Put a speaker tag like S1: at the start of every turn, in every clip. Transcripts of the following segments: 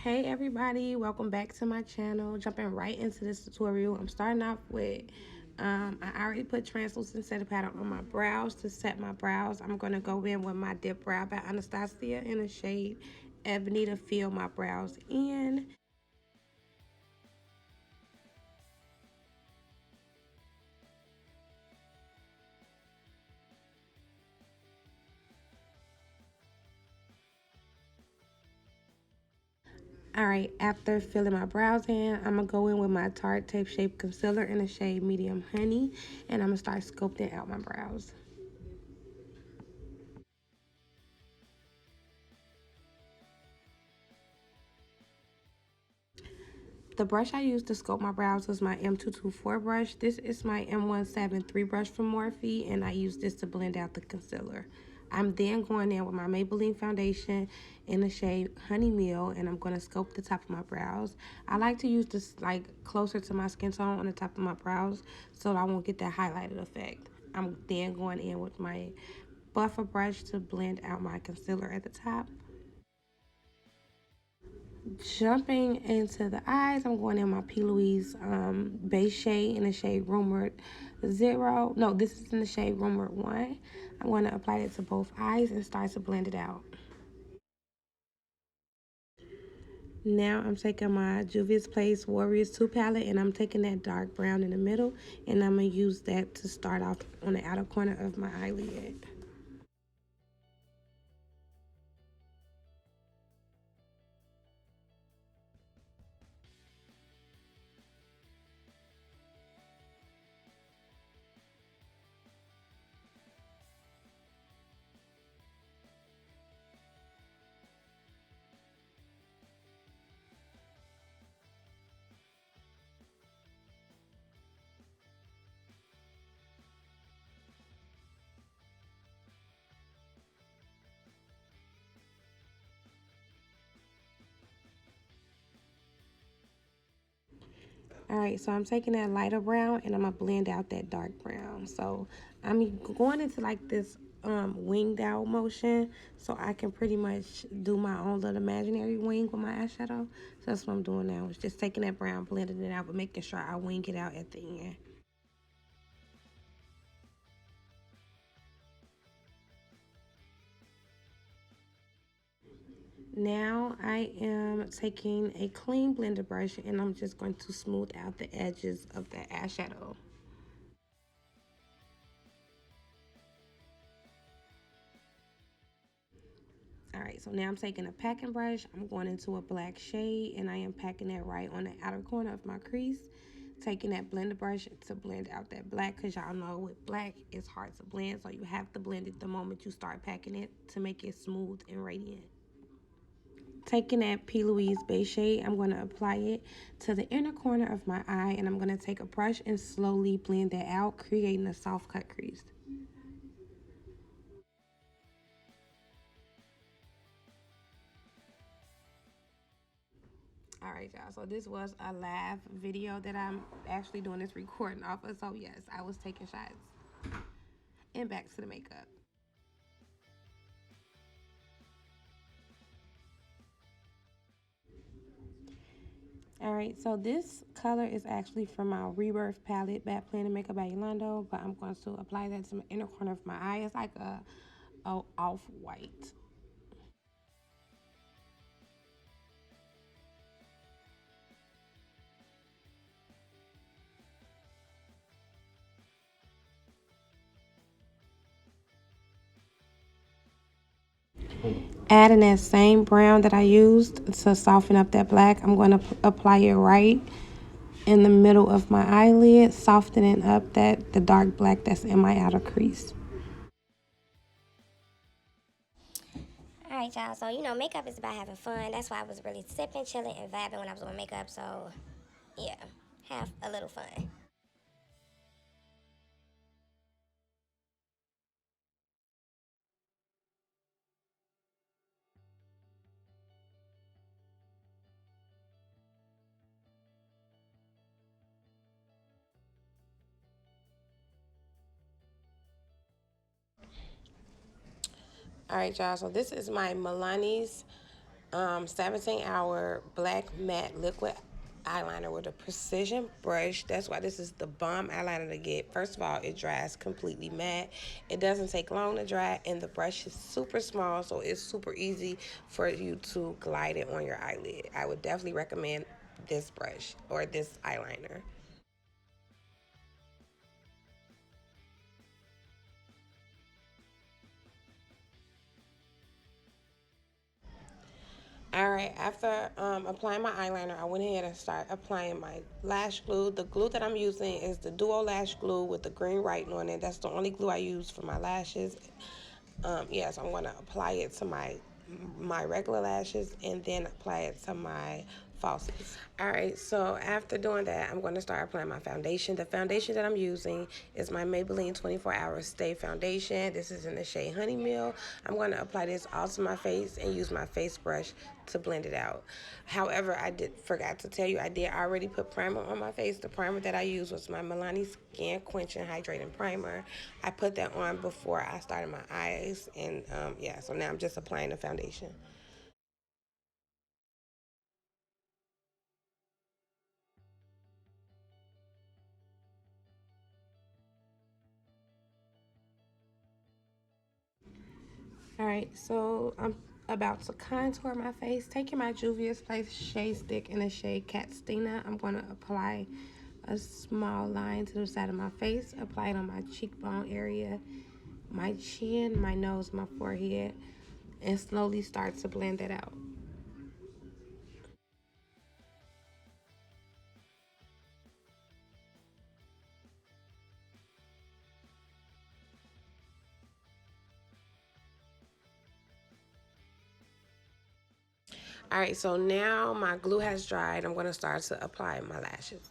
S1: Hey everybody, welcome back to my channel. Jumping right into this tutorial. I'm starting off with I already put translucent setting powder on my brows to set my brows. I'm going to go in with my dip brow by Anastasia in the shade Ebony to fill my brows in. Alright, after filling my brows in, I'm going to go in with my Tarte Tape Shape Concealer in the shade Medium Honey, and I'm going to start sculpting out my brows. The brush I used to sculpt my brows was my M224 brush. This is my M173 brush from Morphe, and I use this to blend out the concealer. I'm then going in with my Maybelline foundation in the shade Honey Meal, and I'm going to sculpt the top of my brows. I like to use this like closer to my skin tone on the top of my brows so I won't get that highlighted effect. I'm then going in with my buffer brush to blend out my concealer at the top. Jumping into the eyes, I'm going in my P. Louise base shade in the shade Rumored 0. No, this is in the shade Rumored 1. I'm going to apply it to both eyes and start to blend it out. Now I'm taking my Juvia's Place Warriors 2 palette and I'm taking that dark brown in the middle and I'm going to use that to start off on the outer corner of my eyelid. Alright, so I'm taking that lighter brown and I'm going to blend out that dark brown. So I'm going into like this winged out motion so I can pretty much do my own little imaginary wing with my eyeshadow. So that's what I'm doing now. It's just taking that brown, blending it out, but making sure I wing it out at the end. Now I am taking a clean blender brush and I'm just going to smooth out the edges of the eyeshadow. Alright, so now I'm taking a packing brush. I'm going into a black shade and I am packing that right on the outer corner of my crease. Taking that blender brush to blend out that black because y'all know with black it's hard to blend, so you have to blend it the moment you start packing it to make it smooth and radiant. Taking that P. Louise base shade, I'm going to apply it to the inner corner of my eye and I'm going to take a brush and slowly blend that out, creating a soft cut crease. All right, y'all. So this was a live video that I'm actually doing this recording off of. So yes, I was taking shots. And back to the makeup. All right, so this color is actually from my Rebirth palette, Bad Plan to Makeup by Yolando, but I'm going to apply that to the inner corner of my eye. It's like a off-white. Adding that same brown that I used to soften up that black, I'm going to apply it right in the middle of my eyelid, softening up the dark black that's in my outer crease.
S2: Alright, y'all. So, makeup is about having fun. That's why I was really sipping, chilling, and vibing when I was doing makeup. So, yeah, have a little fun.
S1: All right, y'all. So this is my Milani's 17-hour black matte liquid eyeliner with a precision brush. That's why this is the bomb eyeliner to get. First of all, it dries completely matte. It doesn't take long to dry, and the brush is super small, so it's super easy for you to glide it on your eyelid. I would definitely recommend this brush or this eyeliner. All right, after applying my eyeliner, I went ahead and started applying my lash glue. The glue that I'm using is the Duo Lash Glue with the green writing on it. That's the only glue I use for my lashes. Yes, I'm going to apply it to my regular lashes and then apply it to my falsies. All right, so after doing that, I'm going to start applying my foundation. The foundation that I'm using is my Maybelline 24 Hour Stay Foundation. This is in the shade Honey Meal. I'm going to apply this all to my face and use my face brush to blend it out. However, I did forgot to tell you, I did already put primer on my face. The primer that I used was my Milani Skin Quenching Hydrating Primer. I put that on before I started my eyes, and yeah, so now I'm just applying the foundation. All right, so I'm about to contour my face. Taking my Juvia's Place Shade Stick in the shade Catstina, I'm going to apply a small line to the side of my face, apply it on my cheekbone area, my chin, my nose, my forehead, and slowly start to blend that out. All right, so now my glue has dried. I'm going to start to apply my lashes.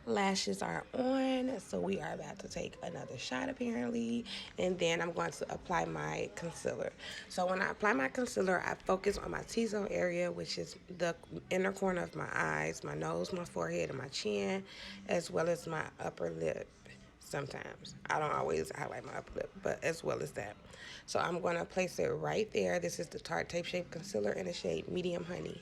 S1: Lashes are on, so we are about to take another shot apparently, and then I'm going to apply my concealer. So when I apply my concealer, I focus on my T-zone area, which is the inner corner of my eyes, my nose, my forehead, and my chin, as well as my upper lip. Sometimes I don't always highlight my upper lip, but as well as that. So I'm going to place it right there. This is the Tarte Tape Shape Concealer in the shade Medium Honey.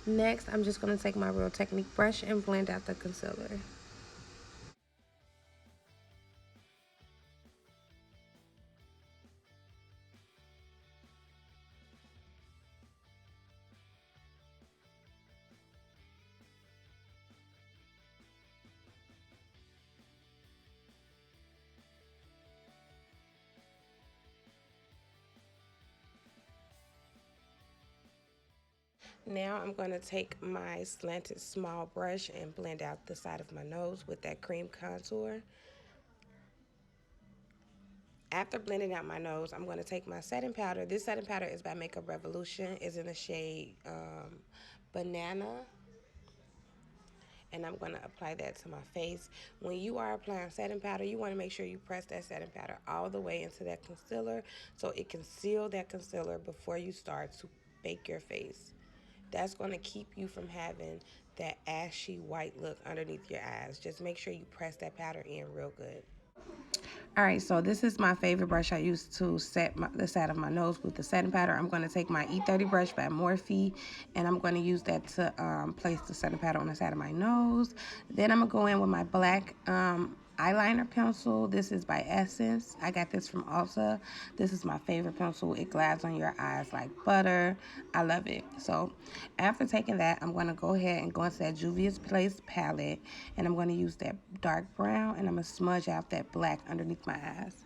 S1: Next, I'm just going to take my Real Technique brush and blend out the concealer. Now I'm going to take my slanted small brush and blend out the side of my nose with that cream contour. After blending out my nose, I'm going to take my setting powder. This setting powder is by Makeup Revolution. It's in the shade Banana. And I'm going to apply that to my face. When you are applying setting powder, you want to make sure you press that setting powder all the way into that concealer so it can seal that concealer before you start to bake your face. That's going to keep you from having that ashy white look underneath your eyes. Just make sure you press that powder in real good. All right, so this is my favorite brush I use to set the side of my nose with the setting powder. I'm going to take my E30 brush by Morphe, and I'm going to use that to place the setting powder on the side of my nose. Then I'm going to go in with my black eyeliner pencil. This is by Essence. I got this from Ulta. This is my favorite pencil. It glides on your eyes like butter. I love it. So after taking that, I'm going to go ahead and go into that Juvia's Place palette, and I'm going to use that dark brown, and I'm going to smudge out that black underneath my eyes.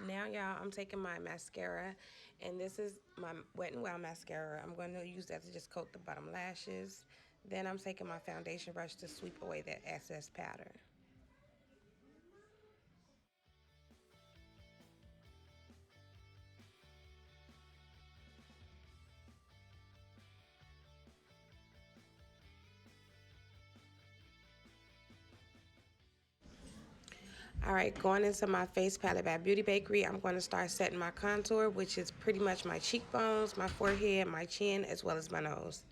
S1: Now, y'all, I'm taking my mascara, and this is my Wet n Wild mascara. I'm going to use that to just coat the bottom lashes. Then I'm taking my foundation brush to sweep away that excess powder. All right, going into my face palette by Beauty Bakery, I'm going to start setting my contour, which is pretty much my cheekbones, my forehead, my chin, as well as my nose.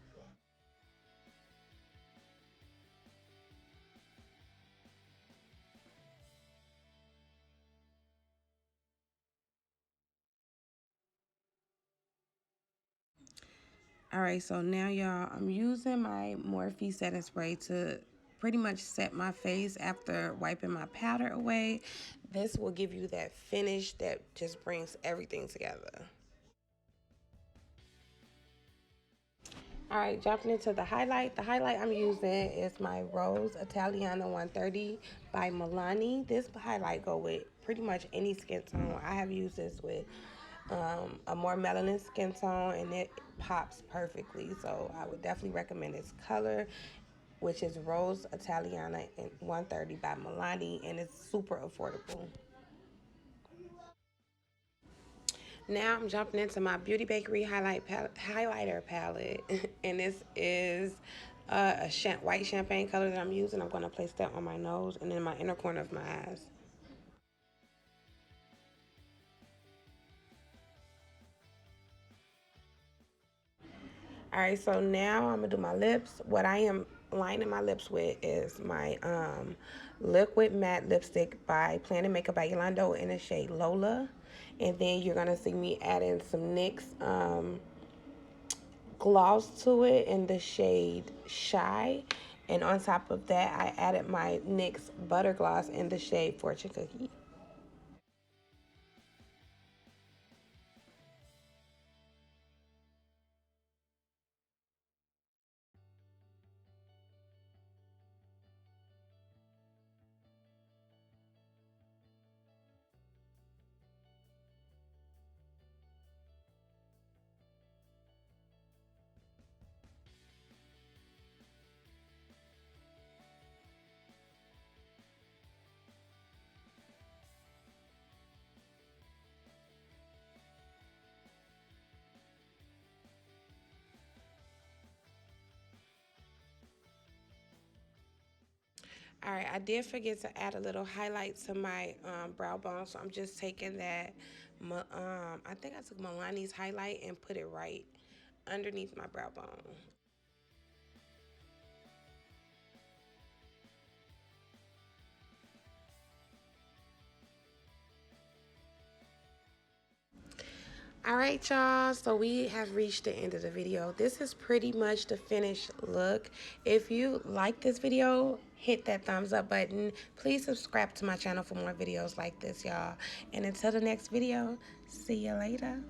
S1: All right, so now y'all, I'm using my Morphe setting spray to pretty much set my face after wiping my powder away. This will give you that finish that just brings everything together. All right, jumping into the highlight. The highlight I'm using is my Rose Italiana 130 by Milani. This highlight go with pretty much any skin tone. I have used this with a more melanin skin tone, and it pops perfectly. So I would definitely recommend this color, which is Rose Italiana 130 by Milani, and it's super affordable. Now I'm jumping into my Beauty Bakery highlighter palette, and this is a white champagne color that I'm using. I'm going to place that on my nose and in my inner corner of my eyes. All right, so now I'm gonna do my lips. What I am lining my lips with is my liquid matte lipstick by Planet Makeup by Yolando in the shade Lola. And then you're gonna see me adding some NYX gloss to it in the shade Shy. And on top of that, I added my NYX butter gloss in the shade Fortune Cookie. All right, I did forget to add a little highlight to my brow bone, so I'm just taking that. I think I took Milani's highlight and put it right underneath my brow bone. All right, y'all. So we have reached the end of the video. This is pretty much the finished look. If you like this video, hit that thumbs up button. Please subscribe to my channel for more videos like this, y'all. And until the next video, see you later.